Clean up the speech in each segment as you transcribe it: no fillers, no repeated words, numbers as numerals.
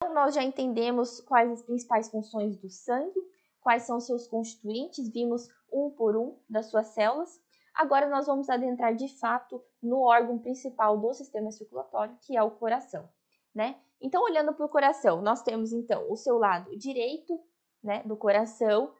Então, nós já entendemos quais as principais funções do sangue, quais são seus constituintes, vimos um por um das suas células. Agora nós vamos adentrar de fato no órgão principal do sistema circulatório, que é o coração, né? Então, olhando para o coração, nós temos então o seu lado direito, né, do coração,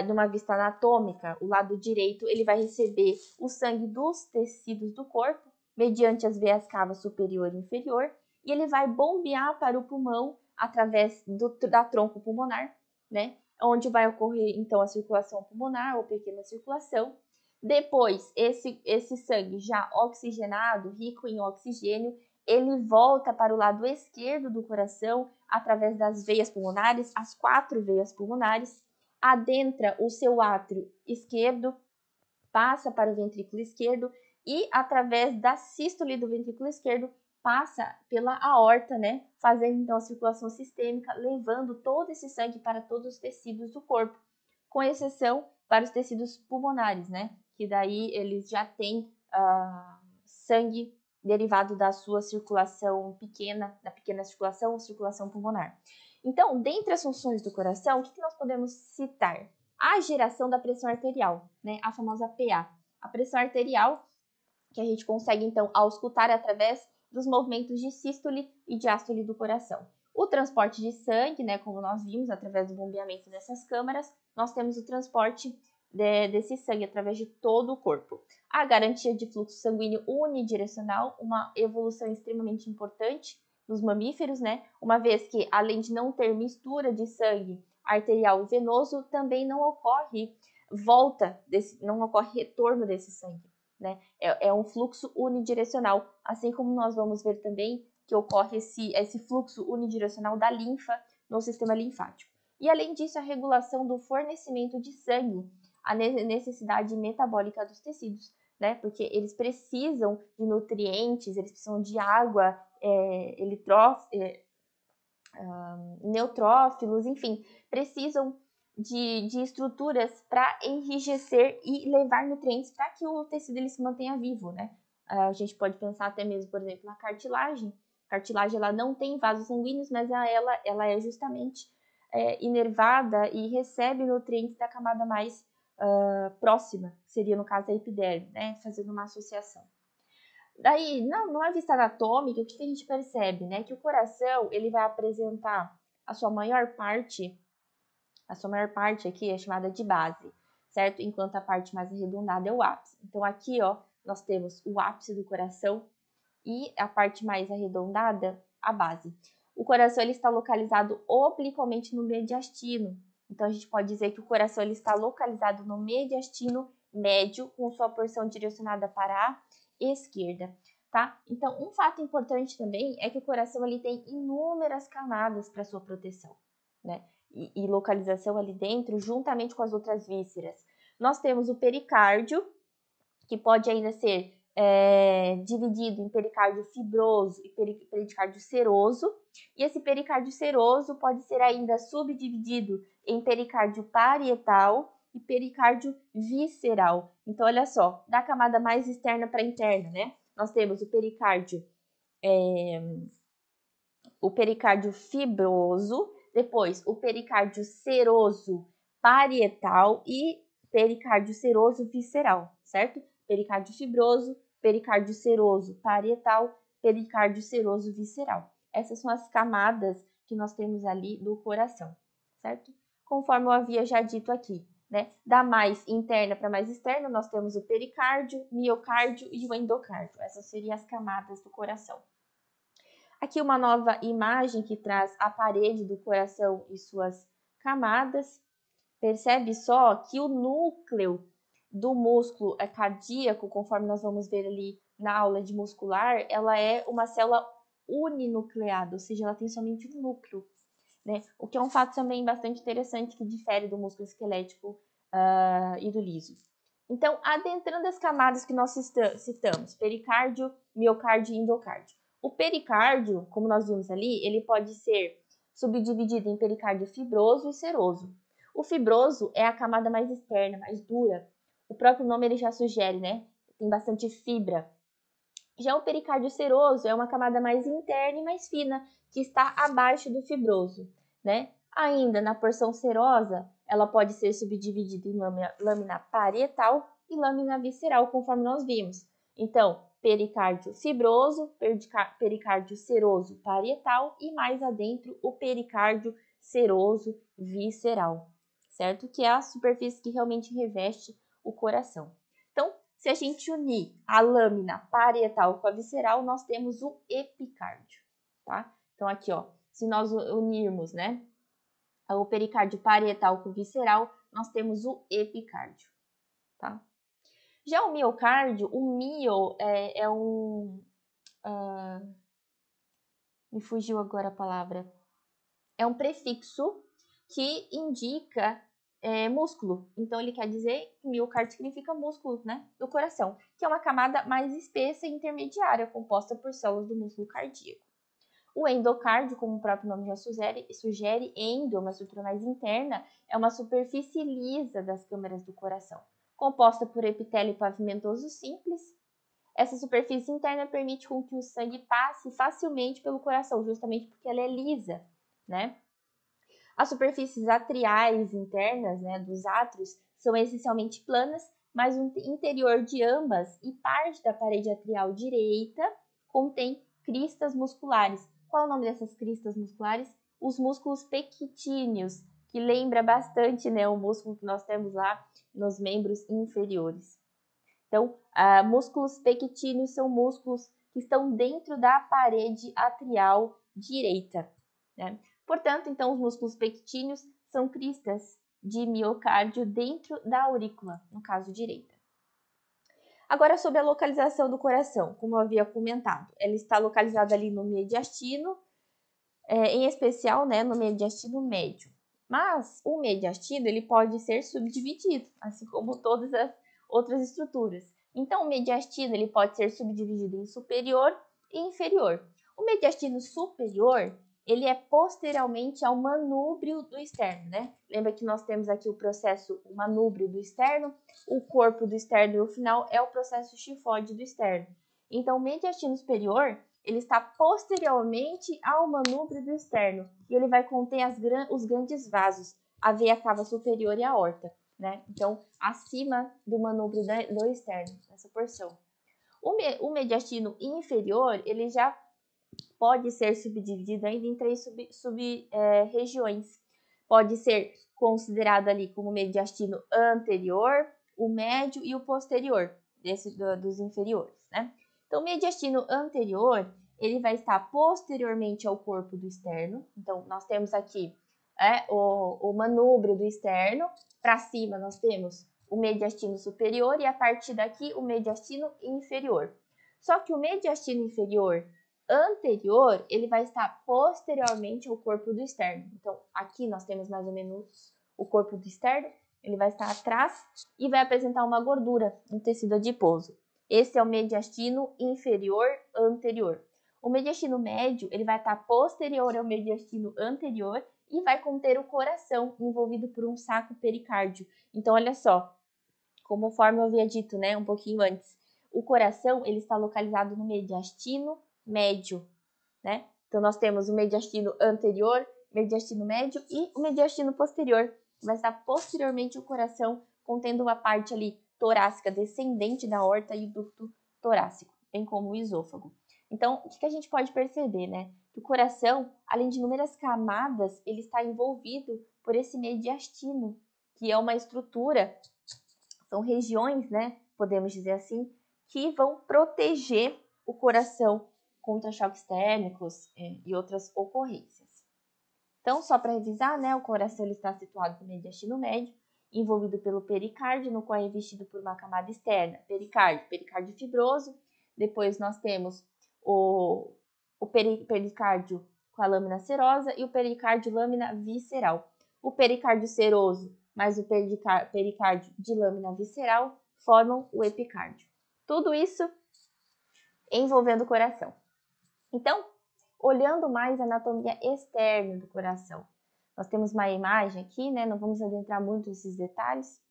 numa vista anatômica. O lado direito ele vai receber o sangue dos tecidos do corpo, mediante as veias cavas superior e inferior, e ele vai bombear para o pulmão através da tronco pulmonar, né? Onde vai ocorrer então a circulação pulmonar ou pequena circulação. Depois, esse sangue já oxigenado, rico em oxigênio, ele volta para o lado esquerdo do coração através das veias pulmonares, as 4 veias pulmonares, adentra o seu átrio esquerdo, passa para o ventrículo esquerdo e através da sístole do ventrículo esquerdo passa pela aorta, né? Fazendo então a circulação sistêmica, levando todo esse sangue para todos os tecidos do corpo, com exceção para os tecidos pulmonares, né? Que daí eles já têm sangue derivado da sua circulação pequena, da pequena circulação ou circulação pulmonar. Então, dentre as funções do coração, o que nós podemos citar? A geração da pressão arterial, né? A famosa PA. A pressão arterial, que a gente consegue, então, auscultar através dos movimentos de sístole e diástole do coração. O transporte de sangue, né, como nós vimos, através do bombeamento dessas câmaras, nós temos o transporte desse sangue através de todo o corpo. A garantia de fluxo sanguíneo unidirecional, uma evolução extremamente importante nos mamíferos, né, uma vez que, além de não ter mistura de sangue arterial e venoso, também não ocorre não ocorre retorno desse sangue, né? É um fluxo unidirecional, assim como nós vamos ver também que ocorre esse fluxo unidirecional da linfa no sistema linfático. E além disso, a regulação do fornecimento de sangue, a necessidade metabólica dos tecidos, né? Porque eles precisam de nutrientes, eles precisam de água, neutrófilos, enfim, precisam de estruturas para enrijecer e levar nutrientes para que o tecido ele se mantenha vivo, né? A gente pode pensar até mesmo, por exemplo, na cartilagem. A cartilagem ela não tem vasos sanguíneos, mas ela é justamente inervada e recebe nutrientes da camada mais próxima, que seria no caso a epiderme, né? Fazendo uma associação. Daí, numa vista anatômica, o que a gente percebe, né? Que o coração, ele vai apresentar a sua maior parte aqui é chamada de base, certo? Enquanto a parte mais arredondada é o ápice. Então, aqui, ó, nós temos o ápice do coração e a parte mais arredondada, a base. O coração, ele está localizado obliquamente no mediastino. Então, a gente pode dizer que o coração, ele está localizado no mediastino médio, com sua porção direcionada para a esquerda, tá? Então, um fato importante também é que o coração ele tem inúmeras camadas para sua proteção, né? E localização ali dentro, juntamente com as outras vísceras. Nós temos o pericárdio, que pode ainda ser dividido em pericárdio fibroso e pericárdio seroso, e esse pericárdio seroso pode ser ainda subdividido em pericárdio parietal e pericárdio visceral. Então, olha só, da camada mais externa para interna, né? Nós temos o pericárdio fibroso, depois o pericárdio seroso parietal e pericárdio seroso visceral, certo? Pericárdio fibroso, pericárdio seroso parietal, pericárdio seroso visceral. Essas são as camadas que nós temos ali do coração, certo? Conforme eu havia já dito aqui, né? Da mais interna para mais externa, nós temos o pericárdio, miocárdio e o endocárdio. Essas seriam as camadas do coração. Aqui uma nova imagem que traz a parede do coração e suas camadas. Percebe só que o núcleo do músculo cardíaco, conforme nós vamos ver ali na aula de muscular, ela é uma célula uninucleada, ou seja, ela tem somente um núcleo, né? O que é um fato também bastante interessante que difere do músculo esquelético e do liso. Então, adentrando as camadas que nós citamos, pericárdio, miocárdio e endocárdio. O pericárdio, como nós vimos ali, ele pode ser subdividido em pericárdio fibroso e seroso. O fibroso é a camada mais externa, mais dura. O próprio nome ele já sugere, né? Tem bastante fibra. Já o pericárdio seroso é uma camada mais interna e mais fina, que está abaixo do fibroso, né? Ainda na porção serosa, ela pode ser subdividida em lâmina parietal e lâmina visceral, conforme nós vimos. Então, pericárdio fibroso, pericárdio seroso parietal e mais adentro o pericárdio seroso visceral, certo? Que é a superfície que realmente reveste o coração. Então, se a gente unir a lâmina parietal com a visceral, nós temos o epicárdio, tá? Então, aqui, ó, se nós unirmos, né, o pericárdio parietal com o visceral, nós temos o epicárdio, tá? Já o miocárdio, o mio é um... me fugiu agora a palavra. É um prefixo que indica músculo. Então, ele quer dizer que miocárdio significa músculo, né, do coração, que é uma camada mais espessa e intermediária, composta por células do músculo cardíaco. O endocárdio, como o próprio nome já sugere, endo, uma estrutura mais interna, é uma superfície lisa das câmaras do coração, composta por epitélio pavimentoso simples. Essa superfície interna permite com que o sangue passe facilmente pelo coração, justamente porque ela é lisa, né? As superfícies atriais internas, né, dos átrios, são essencialmente planas, mas o interior de ambas e parte da parede atrial direita contém cristas musculares. Qual é o nome dessas cristas musculares? Os músculos pectíneos, que lembra bastante, né, o músculo que nós temos lá nos membros inferiores. Então, músculos pectíneos são músculos que estão dentro da parede atrial direita, né? Portanto, então, os músculos pectíneos são cristas de miocárdio dentro da aurícula, no caso direita. Agora, sobre a localização do coração, como eu havia comentado, ela está localizada ali no mediastino, em especial, né, no mediastino médio. Mas o mediastino ele pode ser subdividido, assim como todas as outras estruturas. Então, o mediastino ele pode ser subdividido em superior e inferior. O mediastino superior ele é posteriormente ao manúbrio do externo, né? Lembra que nós temos aqui o processo o manúbrio do externo, o corpo do externo e o final é o processo chifóide do externo. Então, o mediastino superior ele está posteriormente ao manúbrio do externo e ele vai conter os grandes vasos, a veia cava superior e a aorta, né? Então, acima do manúbrio do externo, nessa porção. O mediastino inferior, ele já pode ser subdividido ainda em 3 regiões. Pode ser considerado ali como mediastino anterior, o médio e o posterior, dos inferiores, né? Então, o mediastino anterior, ele vai estar posteriormente ao corpo do externo. Então, nós temos aqui o manúbrio do externo. Para cima, nós temos o mediastino superior e a partir daqui, o mediastino inferior. Só que o mediastino inferior anterior, ele vai estar posteriormente ao corpo do externo. Então, aqui nós temos mais ou menos o corpo do externo, ele vai estar atrás e vai apresentar uma gordura, um tecido adiposo. Esse é o mediastino inferior anterior. O mediastino médio, ele vai estar posterior ao mediastino anterior e vai conter o coração envolvido por um saco pericárdio. Então, olha só, conforme eu havia dito, né, um pouquinho antes, o coração, ele está localizado no mediastino médio, né? Então, nós temos o mediastino anterior, mediastino médio e o mediastino posterior, que vai estar posteriormente ao coração, contendo uma parte ali torácica descendente da aorta e ducto torácico, bem como o esôfago. Então, o que a gente pode perceber, né? Que o coração, além de inúmeras camadas, ele está envolvido por esse mediastino, que é uma estrutura, são regiões, né? Podemos dizer assim, que vão proteger o coração contra choques térmicos e outras ocorrências. Então, só para revisar, né, o coração ele está situado no mediastino médio, envolvido pelo pericárdio, no qual é revestido por uma camada externa, pericárdio fibroso. Depois nós temos o pericárdio com a lâmina serosa e o pericárdio lâmina visceral. O pericárdio seroso mais o pericárdio de lâmina visceral formam o epicárdio. Tudo isso envolvendo o coração. Então, olhando mais a anatomia externa do coração, nós temos uma imagem aqui, né? Não vamos adentrar muito nesses detalhes.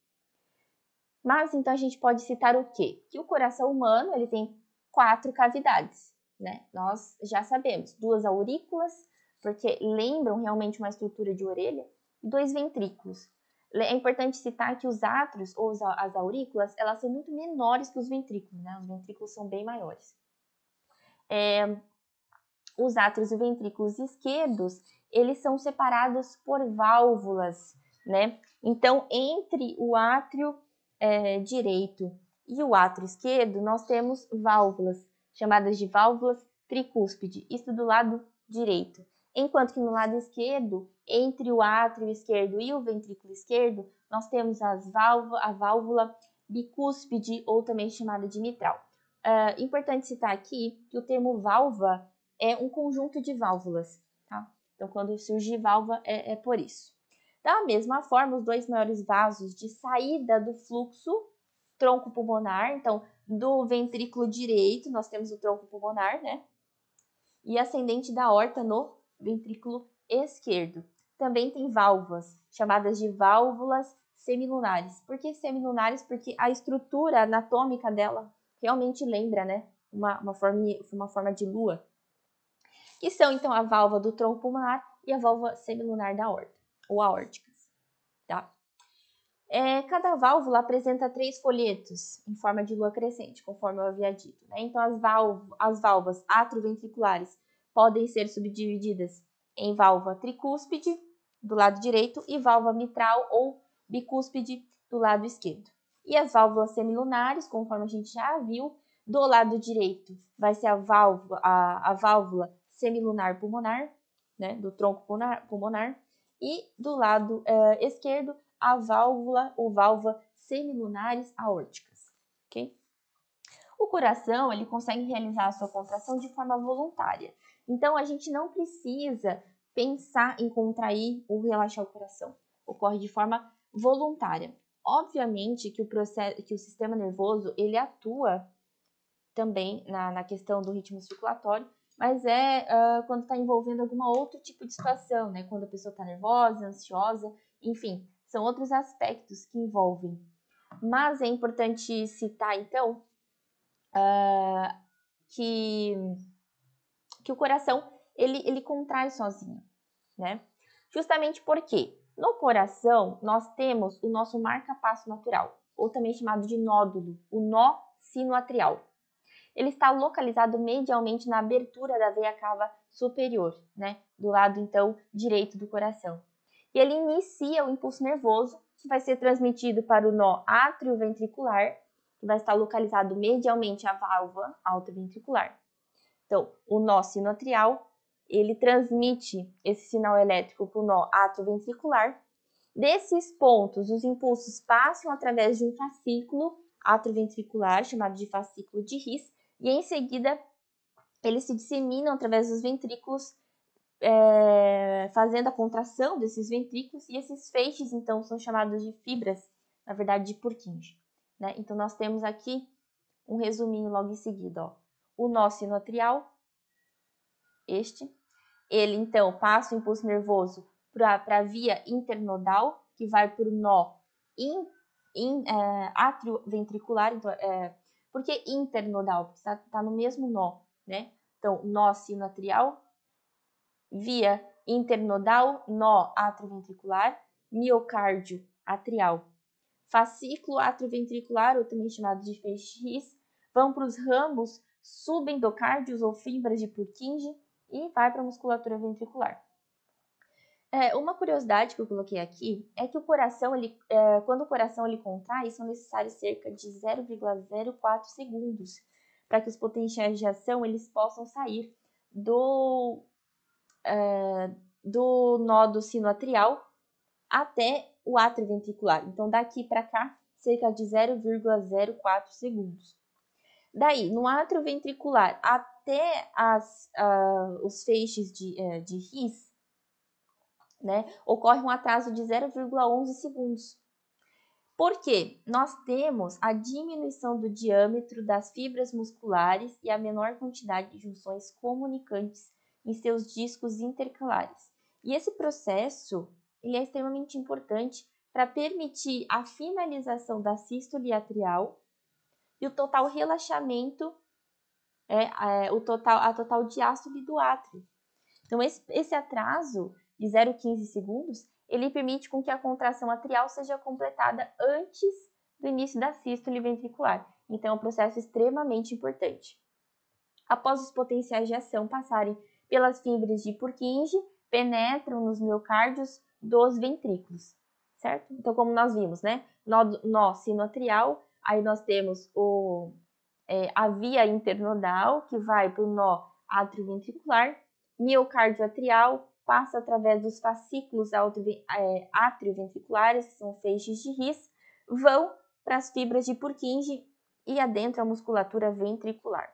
Mas, então, a gente pode citar o quê? Que o coração humano, ele tem 4 cavidades, né? Nós já sabemos, 2 aurículas, porque lembram realmente uma estrutura de orelha, e 2 ventrículos. É importante citar que os átrios, ou as aurículas, elas são muito menores que os ventrículos, né? Os ventrículos são bem maiores. Os átrios e ventrículos esquerdos, eles são separados por válvulas, né? Então, entre o átrio direito e o átrio esquerdo, nós temos válvulas, chamadas de válvulas tricúspide, isso do lado direito. Enquanto que no lado esquerdo, entre o átrio esquerdo e o ventrículo esquerdo, nós temos a válvula bicúspide, ou também chamada de mitral. Importante citar aqui que o termo válvula é um conjunto de válvulas, tá? Então, quando surge válvula, é por isso. Da mesma forma, os 2 maiores vasos de saída do fluxo, tronco pulmonar, então, do ventrículo direito, nós temos o tronco pulmonar, né? E ascendente da aorta no ventrículo esquerdo. Também tem válvulas, chamadas de válvulas semilunares. Por que semilunares? Porque a estrutura anatômica dela realmente lembra, né? Uma forma de lua. Que são, então, a válvula do tronco pulmonar e a válvula semilunar da aorta, ou aórticas, tá? Cada válvula apresenta 3 folhetos em forma de lua crescente, conforme eu havia dito, né? Então, as válvulas atrioventriculares podem ser subdivididas em válvula tricúspide, do lado direito, e válvula mitral ou bicúspide, do lado esquerdo. E as válvulas semilunares, conforme a gente já viu, do lado direito vai ser a válvula semilunar pulmonar, né, do tronco pulmonar, e do lado esquerdo a válvula ou válvula semilunares aórticas, ok? O coração, ele consegue realizar a sua contração de forma voluntária. Então, a gente não precisa pensar em contrair ou relaxar o coração. Ocorre de forma voluntária. Obviamente que o sistema nervoso, ele atua também na questão do ritmo circulatório, mas quando está envolvendo algum outro tipo de situação, né? Quando a pessoa está nervosa, ansiosa, enfim, são outros aspectos que envolvem. Mas é importante citar, então, que o coração, ele contrai sozinho, né? Justamente porque no coração nós temos o nosso marca-passo natural, ou também chamado de nódulo, o nó sinoatrial. Ele está localizado medialmente na abertura da veia cava superior, né? Do lado, então, direito do coração. E ele inicia o impulso nervoso, que vai ser transmitido para o nó atrioventricular, que vai estar localizado medialmente à válvula atrioventricular. Então, o nó sinoatrial, ele transmite esse sinal elétrico para o nó atrioventricular. Desses pontos, os impulsos passam através de um fascículo atrioventricular, chamado de fascículo de His, e em seguida eles se disseminam através dos ventrículos, fazendo a contração desses ventrículos, e esses feixes, então, são chamados de fibras, na verdade, de Purkinje, né? Então, nós temos aqui um resuminho logo em seguida, ó. O nó sinoatrial, ele, então, passa o impulso nervoso para a via internodal, que vai para o nó atrioventricular, então, por que internodal? Porque está no mesmo nó, né? Então, nó sinoatrial, via internodal, nó atrioventricular, miocárdio atrial. Fascículo atrioventricular, ou também chamado de feixe His, vão para os ramos subendocárdios ou fibras de Purkinje e vai para a musculatura ventricular. Uma curiosidade que eu coloquei aqui é que o coração, quando o coração ele contrai, são necessários cerca de 0,04 segundos para que os potenciais de ação eles possam sair do nódo sinoatrial até o átrio ventricular. Então, daqui para cá, cerca de 0,04 segundos. Daí, no átrio ventricular até os feixes de His, né, ocorre um atraso de 0,11 segundos. Por quê? Nós temos a diminuição do diâmetro das fibras musculares e a menor quantidade de junções comunicantes em seus discos intercalares. E esse processo ele é extremamente importante para permitir a finalização da sístole atrial e o total relaxamento a total diástole do átrio. Então, esse atraso de 0,15 segundos, ele permite com que a contração atrial seja completada antes do início da sístole ventricular. Então, é um processo extremamente importante. Após os potenciais de ação passarem pelas fibras de Purkinje, penetram nos miocárdios dos ventrículos, certo? Então, como nós vimos, né? Nó sinoatrial, aí nós temos a via internodal, que vai para o nó atrioventricular, miocárdio atrial, passa através dos fascículos atrioventriculares, que são feixes de His, vão para as fibras de Purkinje e adentram a musculatura ventricular.